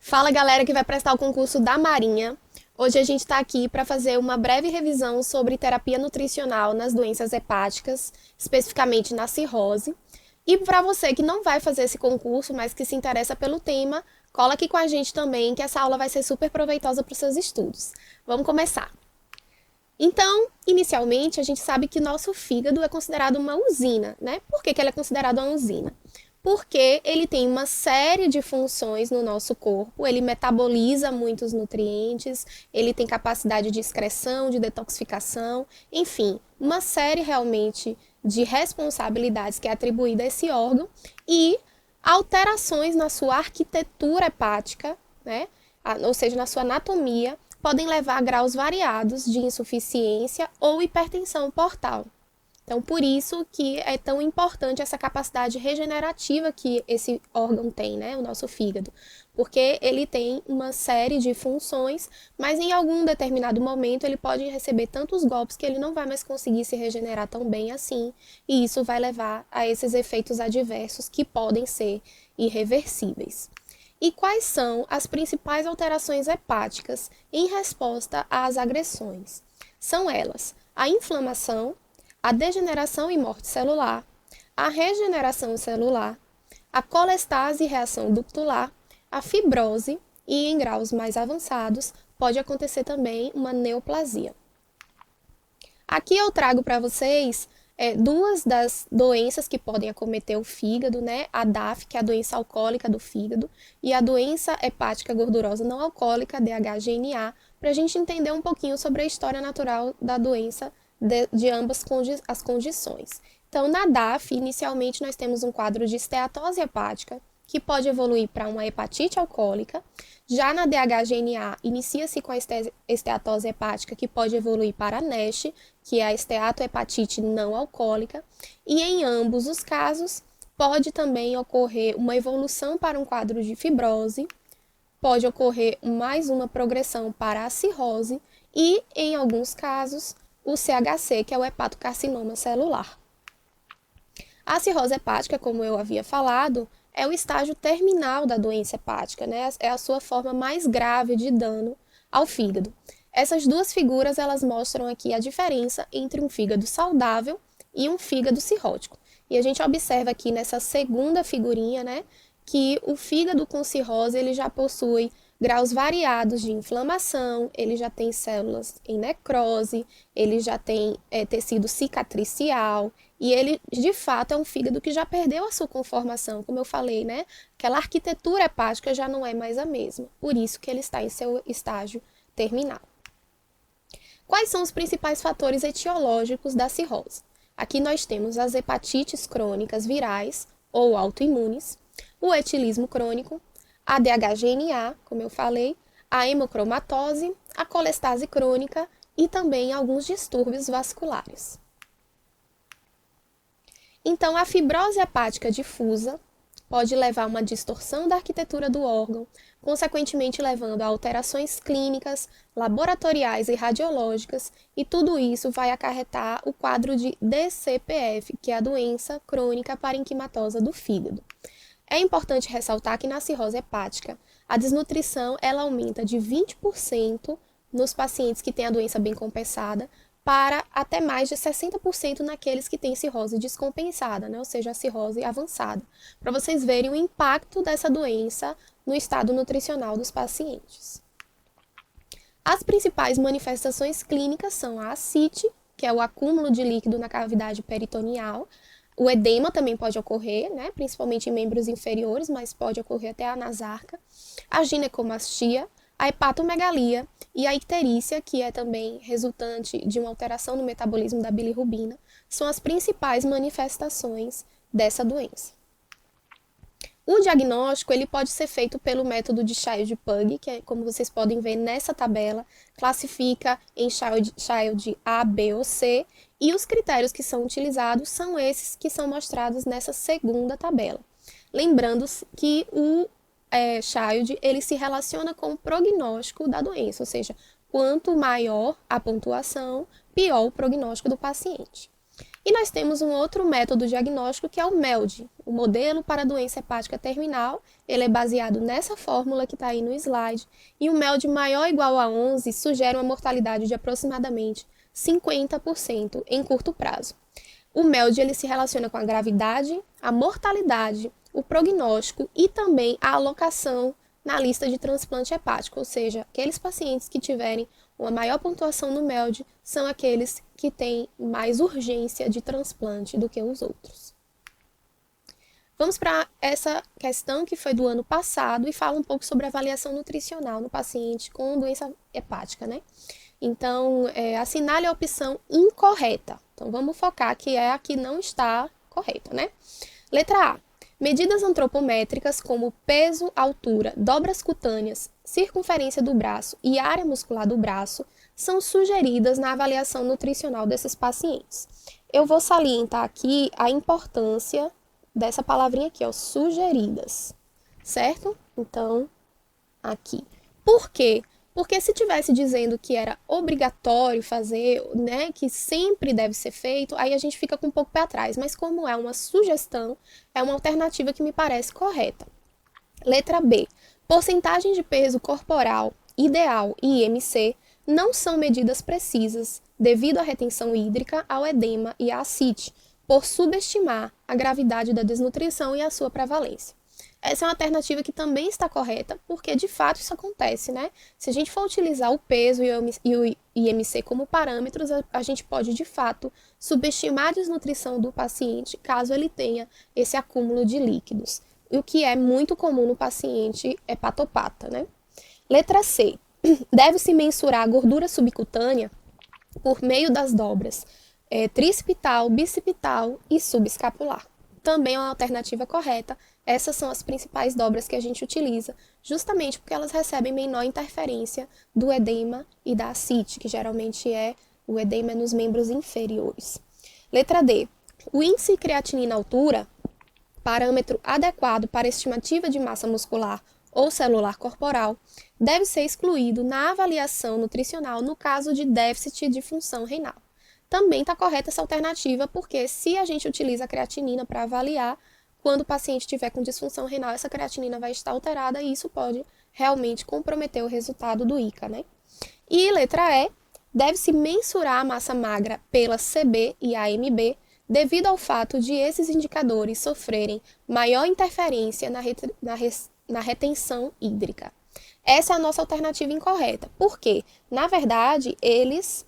Fala galera que vai prestar o concurso da Marinha. Hoje a gente está aqui para fazer uma breve revisão sobre terapia nutricional nas doenças hepáticas, especificamente na cirrose. E para você que não vai fazer esse concurso, mas que se interessa pelo tema, cola aqui com a gente também, que essa aula vai ser super proveitosa para os seus estudos. Vamos começar. Então, inicialmente, a gente sabe que nosso fígado é considerado uma usina, né? Por que ele é considerado uma usina? Porque ele tem uma série de funções no nosso corpo, ele metaboliza muitos nutrientes, ele tem capacidade de excreção, de detoxificação, enfim, uma série realmente de responsabilidades que é atribuída a esse órgão e alterações na sua arquitetura hepática, né? Ou seja, na sua anatomia, podem levar a graus variados de insuficiência ou hipertensão portal. Então, por isso que é tão importante essa capacidade regenerativa que esse órgão tem, né, o nosso fígado, porque ele tem uma série de funções, mas em algum determinado momento ele pode receber tantos golpes que ele não vai mais conseguir se regenerar tão bem assim, e isso vai levar a esses efeitos adversos que podem ser irreversíveis. E quais são as principais alterações hepáticas em resposta às agressões? São elas a inflamação, a degeneração e morte celular, a regeneração celular, a colestase e reação ductular, a fibrose e, em graus mais avançados, pode acontecer também uma neoplasia. Aqui eu trago para vocês duas das doenças que podem acometer o fígado, né? A DAF, que é a doença alcoólica do fígado, e a doença hepática gordurosa não alcoólica, DHGNA, para a gente entender um pouquinho sobre a história natural da doença de ambas as condições. Então, na DAF, inicialmente nós temos um quadro de esteatose hepática, que pode evoluir para uma hepatite alcoólica. Já na DHGNA, inicia-se com a esteatose hepática, que pode evoluir para a NASH, que é a esteatohepatite não alcoólica. E em ambos os casos, pode também ocorrer uma evolução para um quadro de fibrose, pode ocorrer mais uma progressão para a cirrose e, em alguns casos, o CHC, que é o hepatocarcinoma celular. A cirrose hepática, como eu havia falado, é o estágio terminal da doença hepática, né? É a sua forma mais grave de dano ao fígado. Essas duas figuras, elas mostram aqui a diferença entre um fígado saudável e um fígado cirrótico. E a gente observa aqui nessa segunda figurinha, né, que o fígado com cirrose, ele já possui graus variados de inflamação, ele já tem células em necrose, ele já tem tecido cicatricial, e ele, de fato, é um fígado que já perdeu a sua conformação, como eu falei, né? Aquela arquitetura hepática já não é mais a mesma, por isso que ele está em seu estágio terminal. Quais são os principais fatores etiológicos da cirrose? Aqui nós temos as hepatites crônicas virais ou autoimunes, o etilismo crônico, a DHGNA, como eu falei, a hemocromatose, a colestase crônica e também alguns distúrbios vasculares. Então, a fibrose hepática difusa pode levar a uma distorção da arquitetura do órgão, consequentemente levando a alterações clínicas, laboratoriais e radiológicas, e tudo isso vai acarretar o quadro de DCPF, que é a doença crônica parenquimatosa do fígado. É importante ressaltar que na cirrose hepática, a desnutrição ela aumenta de 20% nos pacientes que têm a doença bem compensada, para até mais de 60% naqueles que têm cirrose descompensada, né? Ou seja, a cirrose avançada, para vocês verem o impacto dessa doença no estado nutricional dos pacientes. As principais manifestações clínicas são a ascite, que é o acúmulo de líquido na cavidade peritoneal. O edema também pode ocorrer, né? Principalmente em membros inferiores, mas pode ocorrer até a nasarca. A ginecomastia, a hepatomegalia e a icterícia, que é também resultante de uma alteração no metabolismo da bilirrubina, são as principais manifestações dessa doença. O diagnóstico ele pode ser feito pelo método de Child-Pugh, que é, como vocês podem ver nessa tabela, classifica em Child A, B ou C, e os critérios que são utilizados são esses que são mostrados nessa segunda tabela. Lembrando que o Child ele se relaciona com o prognóstico da doença, ou seja, quanto maior a pontuação, pior o prognóstico do paciente. E nós temos um outro método diagnóstico que é o MELD, o Modelo para a Doença Hepática Terminal. Ele é baseado nessa fórmula que está aí no slide. E o MELD maior ou igual a 11 sugere uma mortalidade de aproximadamente 50% em curto prazo. O MELD ele se relaciona com a gravidade, a mortalidade, o prognóstico e também a alocação na lista de transplante hepático, ou seja, aqueles pacientes que tiverem uma maior pontuação no MELD são aqueles que têm mais urgência de transplante do que os outros. Vamos para essa questão que foi do ano passado e fala um pouco sobre avaliação nutricional no paciente com doença hepática, né? Então, assinale a opção incorreta. Então, vamos focar que é a que não está correta, né? Letra A. Medidas antropométricas como peso, altura, dobras cutâneas, circunferência do braço e área muscular do braço são sugeridas na avaliação nutricional desses pacientes. Eu vou salientar aqui a importância dessa palavrinha aqui, ó, sugeridas, certo? Então, aqui. Por quê? Porque se tivesse dizendo que era obrigatório fazer, né, que sempre deve ser feito, aí a gente fica com um pouco pé atrás. Mas como é uma sugestão, é uma alternativa que me parece correta. Letra B. Porcentagem de peso corporal ideal e IMC não são medidas precisas devido à retenção hídrica, ao edema e à ascite, por subestimar a gravidade da desnutrição e a sua prevalência. Essa é uma alternativa que também está correta, porque de fato isso acontece, né? Se a gente for utilizar o peso e o IMC como parâmetros, a gente pode de fato subestimar a desnutrição do paciente caso ele tenha esse acúmulo de líquidos, o que é muito comum no paciente hepatopata, né? Letra C. Deve-se mensurar a gordura subcutânea por meio das dobras tricipital, bicipital e subescapular. Também é uma alternativa correta. Essas são as principais dobras que a gente utiliza, justamente porque elas recebem menor interferência do edema e da ascite, que geralmente o edema nos membros inferiores. Letra D. O índice creatinina-altura, parâmetro adequado para estimativa de massa muscular ou celular corporal, deve ser excluído na avaliação nutricional no caso de déficit de função renal. Também está correta essa alternativa, porque se a gente utiliza a creatinina para avaliar, quando o paciente estiver com disfunção renal, essa creatinina vai estar alterada e isso pode realmente comprometer o resultado do ICA, né? E letra E, deve-se mensurar a massa magra pela CB e AMB, devido ao fato de esses indicadores sofrerem maior interferência na retenção hídrica. Essa é a nossa alternativa incorreta, porque, na verdade, eles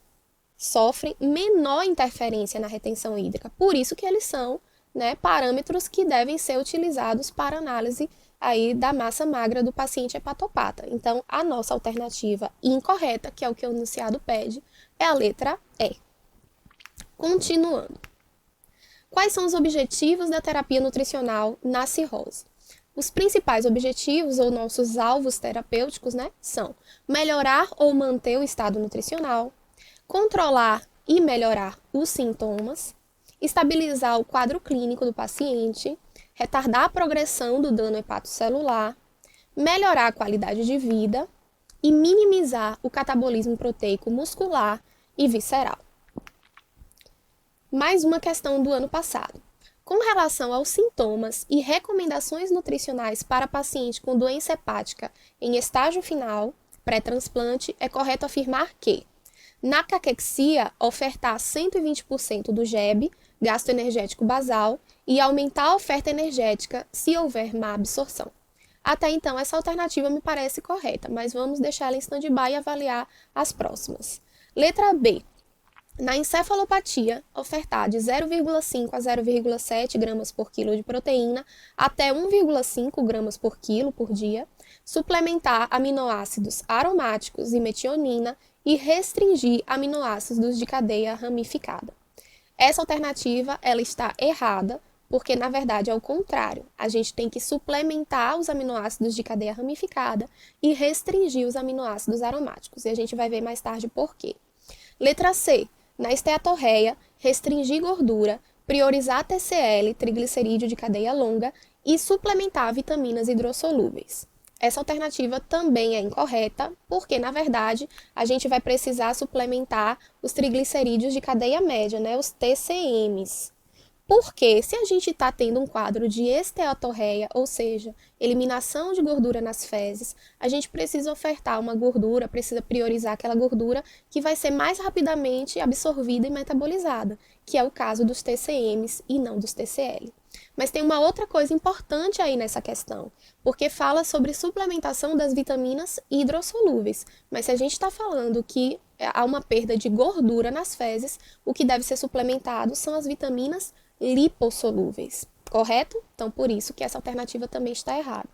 sofrem menor interferência na retenção hídrica. Por isso que eles são, né, parâmetros que devem ser utilizados para análise aí da massa magra do paciente hepatopata. Então, a nossa alternativa incorreta, que é o que o enunciado pede, é a letra E. Continuando. Quais são os objetivos da terapia nutricional na cirrose? Os principais objetivos, ou nossos alvos terapêuticos, né, são melhorar ou manter o estado nutricional, controlar e melhorar os sintomas, estabilizar o quadro clínico do paciente, retardar a progressão do dano hepatocelular, melhorar a qualidade de vida e minimizar o catabolismo proteico muscular e visceral. Mais uma questão do ano passado. Com relação aos sintomas e recomendações nutricionais para paciente com doença hepática em estágio final, pré-transplante, é correto afirmar que na caquexia, ofertar 120% do GEB, gasto energético basal, e aumentar a oferta energética se houver má absorção. Até então, essa alternativa me parece correta, mas vamos deixar ela em stand-by e avaliar as próximas. Letra B. Na encefalopatia, ofertar de 0,5 a 0,7 gramas por quilo de proteína até 1,5 gramas por quilo por dia, suplementar aminoácidos aromáticos e metionina e restringir aminoácidos de cadeia ramificada. Essa alternativa ela está errada, porque na verdade é o contrário. A gente tem que suplementar os aminoácidos de cadeia ramificada e restringir os aminoácidos aromáticos. E a gente vai ver mais tarde por quê. Letra C. Na esteatorreia, restringir gordura, priorizar TCL, triglicerídeo de cadeia longa, e suplementar vitaminas hidrossolúveis. Essa alternativa também é incorreta, porque, na verdade, a gente vai precisar suplementar os triglicerídeos de cadeia média, né, os TCMs. Porque se a gente está tendo um quadro de esteatorreia, ou seja, eliminação de gordura nas fezes, a gente precisa ofertar uma gordura, precisa priorizar aquela gordura que vai ser mais rapidamente absorvida e metabolizada, que é o caso dos TCMs e não dos TCL. Mas tem uma outra coisa importante aí nessa questão, porque fala sobre suplementação das vitaminas hidrossolúveis. Mas se a gente está falando que há uma perda de gordura nas fezes, o que deve ser suplementado são as vitaminas lipossolúveis, correto? Então, por isso que essa alternativa também está errada.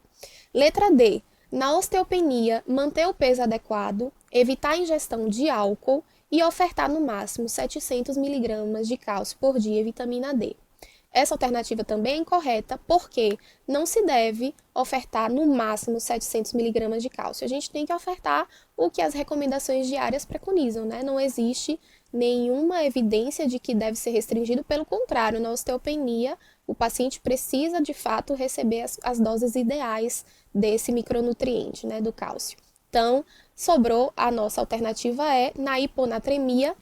Letra D. Na osteopenia, manter o peso adequado, evitar a ingestão de álcool e ofertar no máximo 700 mg de cálcio por dia e vitamina D. Essa alternativa também é incorreta, porque não se deve ofertar no máximo 700 mg de cálcio. A gente tem que ofertar o que as recomendações diárias preconizam, né? Não existe nenhuma evidência de que deve ser restringido, pelo contrário, na osteopenia, o paciente precisa de fato receber as doses ideais desse micronutriente, né, do cálcio. Então, sobrou a nossa alternativa na hiponatremia,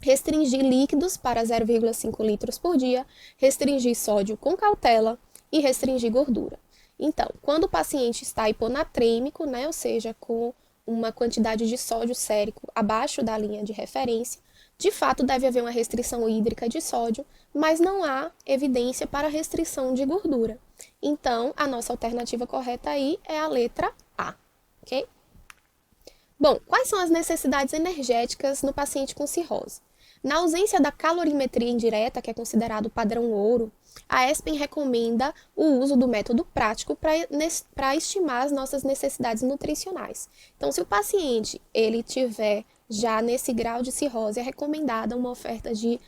restringir líquidos para 0,5 litros por dia, restringir sódio com cautela e restringir gordura. Então, quando o paciente está hiponatrêmico, né, ou seja, com uma quantidade de sódio sérico abaixo da linha de referência, de fato deve haver uma restrição hídrica de sódio, mas não há evidência para restrição de gordura. Então, a nossa alternativa correta aí é a letra A, ok? Bom, quais são as necessidades energéticas no paciente com cirrose? Na ausência da calorimetria indireta, que é considerado o padrão ouro, a ESPEN recomenda o uso do método prático para estimar as nossas necessidades nutricionais. Então, se o paciente ele tiver já nesse grau de cirrose, é recomendada uma oferta de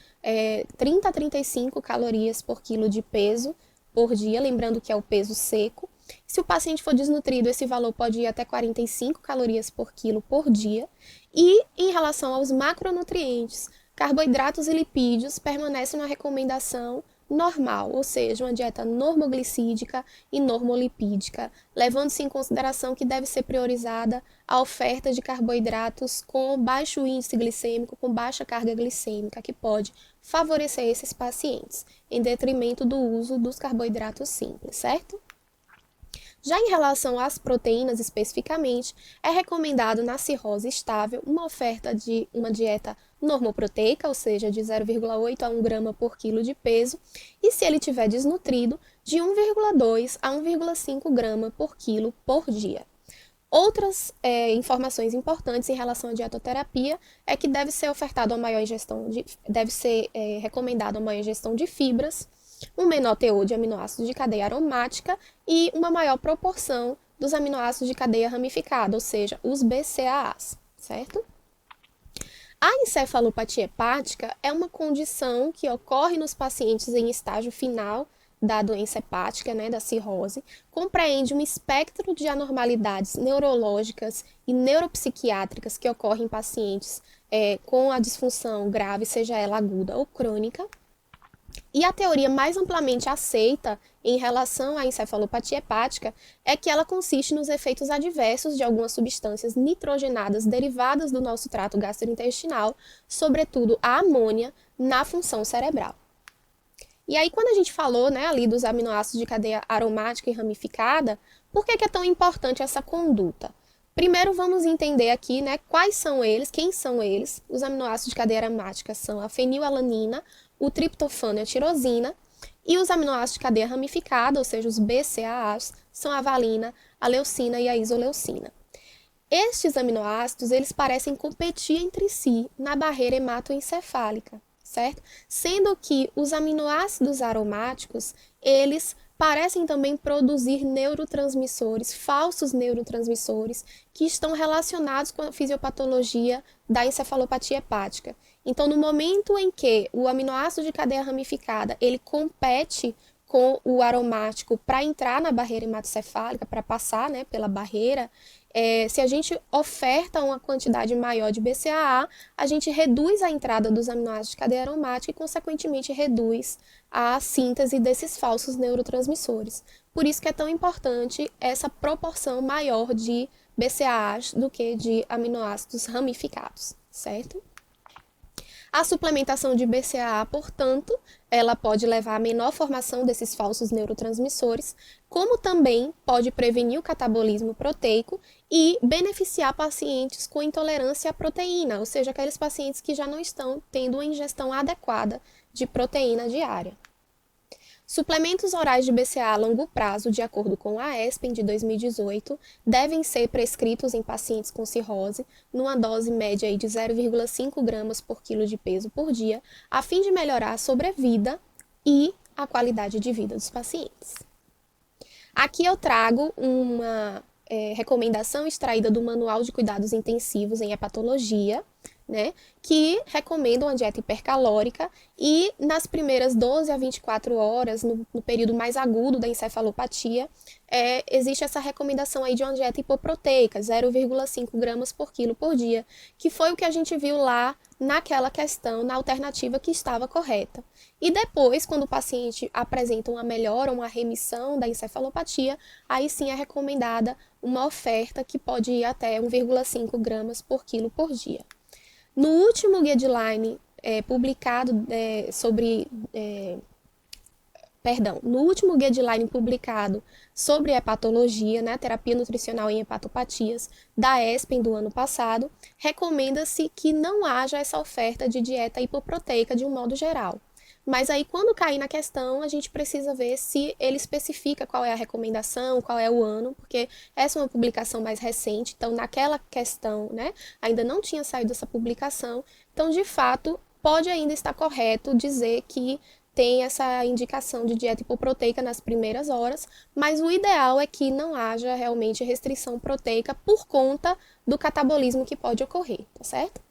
30 a 35 calorias por quilo de peso por dia, lembrando que é o peso seco. Se o paciente for desnutrido, esse valor pode ir até 45 calorias por quilo por dia. E em relação aos macronutrientes, carboidratos e lipídios permanecem na recomendação normal, ou seja, uma dieta normoglicídica e normolipídica, levando-se em consideração que deve ser priorizada a oferta de carboidratos com baixo índice glicêmico, com baixa carga glicêmica, que pode favorecer esses pacientes, em detrimento do uso dos carboidratos simples, certo? Já em relação às proteínas especificamente, é recomendado na cirrose estável uma oferta de uma dieta normoproteica, ou seja, de 0,8 a 1 grama por quilo de peso, e se ele estiver desnutrido, de 1,2 a 1,5 grama por quilo por dia. Outras informações importantes em relação à dietoterapia é que deve ser recomendado a maior ingestão de fibras, um menor teor de aminoácidos de cadeia aromática e uma maior proporção dos aminoácidos de cadeia ramificada, ou seja, os BCAAs, certo? A encefalopatia hepática é uma condição que ocorre nos pacientes em estágio final da doença hepática, né, da cirrose, compreende um espectro de anormalidades neurológicas e neuropsiquiátricas que ocorrem em pacientes com a disfunção grave, seja ela aguda ou crônica. E a teoria mais amplamente aceita em relação à encefalopatia hepática é que ela consiste nos efeitos adversos de algumas substâncias nitrogenadas derivadas do nosso trato gastrointestinal, sobretudo a amônia, na função cerebral. E aí, quando a gente falou, né, ali dos aminoácidos de cadeia aromática e ramificada, por que é tão importante essa conduta? Primeiro, vamos entender aqui, né, quais são eles, quem são eles. Os aminoácidos de cadeia aromática são a fenilalanina, o triptofano e a tirosina, e os aminoácidos de cadeia ramificada, ou seja, os BCAAs, são a valina, a leucina e a isoleucina. Estes aminoácidos, eles parecem competir entre si na barreira hematoencefálica, certo? Sendo que os aminoácidos aromáticos, eles parecem também produzir neurotransmissores, falsos neurotransmissores, que estão relacionados com a fisiopatologia da encefalopatia hepática. Então, no momento em que o aminoácido de cadeia ramificada ele compete com o aromático para entrar na barreira hematocefálica, para passar, né, pela barreira, se a gente oferta uma quantidade maior de BCAA, a gente reduz a entrada dos aminoácidos de cadeia aromática e, consequentemente, reduz a síntese desses falsos neurotransmissores. Por isso que é tão importante essa proporção maior de BCAAs do que de aminoácidos ramificados, certo? A suplementação de BCAA, portanto, ela pode levar à menor formação desses falsos neurotransmissores, como também pode prevenir o catabolismo proteico e beneficiar pacientes com intolerância à proteína, ou seja, aqueles pacientes que já não estão tendo uma ingestão adequada de proteína diária. Suplementos orais de BCAA a longo prazo, de acordo com a ESPEN de 2018, devem ser prescritos em pacientes com cirrose, numa dose média de 0,5 gramas por quilo de peso por dia, a fim de melhorar a sobrevida e a qualidade de vida dos pacientes. Aqui eu trago uma recomendação extraída do Manual de Cuidados Intensivos em Hepatologia, né, que recomendam a dieta hipercalórica e nas primeiras 12 a 24 horas, no período mais agudo da encefalopatia, existe essa recomendação aí de uma dieta hipoproteica, 0,5 gramas por quilo por dia, que foi o que a gente viu lá naquela questão, na alternativa que estava correta. E depois, quando o paciente apresenta uma melhora, uma remissão da encefalopatia, aí sim é recomendada uma oferta que pode ir até 1,5 gramas por quilo por dia. No último guideline publicado no último guideline publicado sobre hepatologia, né, terapia nutricional em hepatopatias, da ESPEN do ano passado, recomenda-se que não haja essa oferta de dieta hipoproteica de um modo geral. Mas aí, quando cair na questão, a gente precisa ver se ele especifica qual é a recomendação, qual é o ano, porque essa é uma publicação mais recente, então naquela questão, né, ainda não tinha saído essa publicação, então de fato pode ainda estar correto dizer que tem essa indicação de dieta hipoproteica nas primeiras horas, mas o ideal é que não haja realmente restrição proteica por conta do catabolismo que pode ocorrer, tá certo?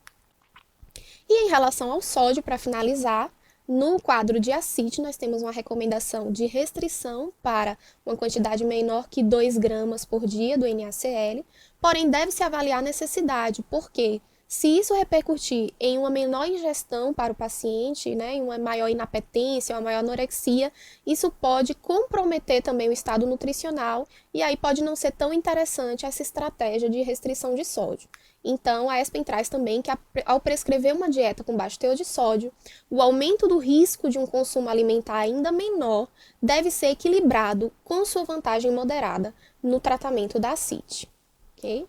E em relação ao sódio, para finalizar, no quadro de ACIT, nós temos uma recomendação de restrição para uma quantidade menor que 2 gramas por dia do NaCl, porém deve-se avaliar a necessidade, porque se isso repercutir em uma menor ingestão para o paciente, né, em uma maior inapetência, uma maior anorexia, isso pode comprometer também o estado nutricional e aí pode não ser tão interessante essa estratégia de restrição de sódio. Então, a ESPEN traz também que ao prescrever uma dieta com baixo teor de sódio, o aumento do risco de um consumo alimentar ainda menor deve ser equilibrado com sua vantagem moderada no tratamento da ascite. Ok?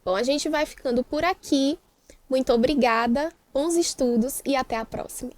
Bom, a gente vai ficando por aqui. Muito obrigada, bons estudos e até a próxima.